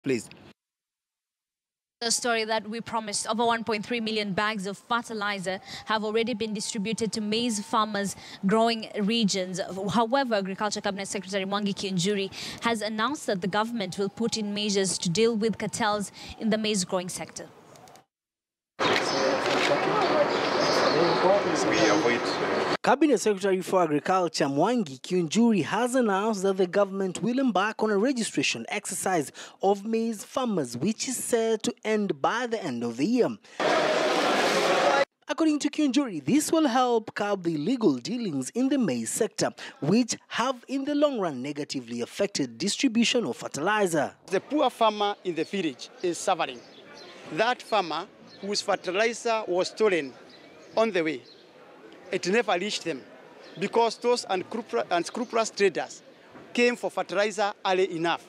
Please. The story that we promised, over 1.3 million bags of fertilizer have already been distributed to maize farmers growing regions. However, Agriculture Cabinet Secretary Mwangi Kiunjuri has announced that the government will put in measures to deal with cartels in the maize growing sector. Cabinet Secretary for Agriculture Mwangi Kiunjuri has announced that the government will embark on a registration exercise of maize farmers, which is set to end by the end of the year. According to Kiunjuri, this will help curb the illegal dealings in the maize sector, which have in the long run negatively affected distribution of fertilizer. The poor farmer in the village is suffering. That farmer whose fertilizer was stolen on the way, it never reached them because those unscrupulous traders came for fertilizer early enough.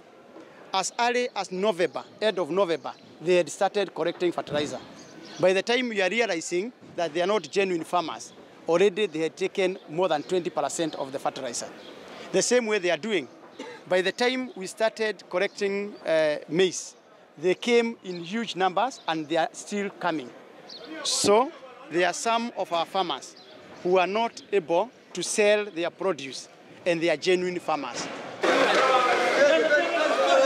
As early as November, end of November, they had started collecting fertilizer. By the time we are realizing that they are not genuine farmers, already they had taken more than 20% of the fertilizer. The same way they are doing. By the time we started collecting maize, they came in huge numbers and they are still coming. So there are some of our farmers who are not able to sell their produce, and they are genuine farmers.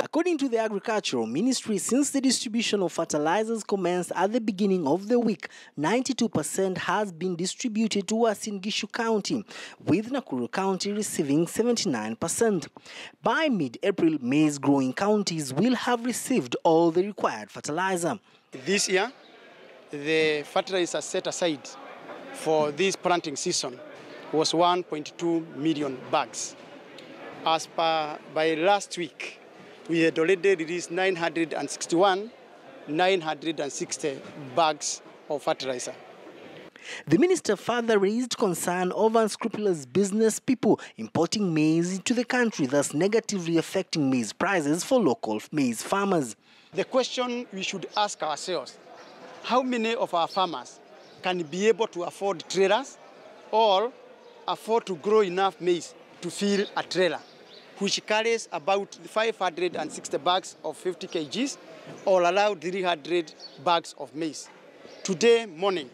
According to the Agricultural Ministry, since the distribution of fertilizers commenced at the beginning of the week, 92% has been distributed to Uasin Gishu County, with Nakuru County receiving 79%. By mid-April, maize-growing counties will have received all the required fertilizer. This year, the fertilizer set aside for this planting season was 1.2 million bags. As per by last week, we had already released 960 bags of fertilizer. The minister further raised concern over unscrupulous business people importing maize into the country, thus negatively affecting maize prices for local maize farmers. The question we should ask ourselves, how many of our farmers can be able to afford trailers or afford to grow enough maize to fill a trailer, which carries about 560 bags of 50 kgs or allow 300 bags of maize. Today morning,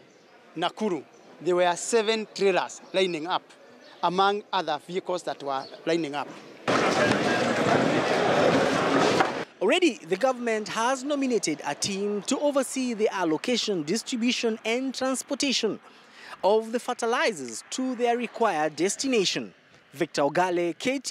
Nakuru, there were 7 trailers lining up, among other vehicles that were lining up. Already, the government has nominated a team to oversee the allocation, distribution and transportation of the fertilizers to their required destination. Victor Ogale, KT.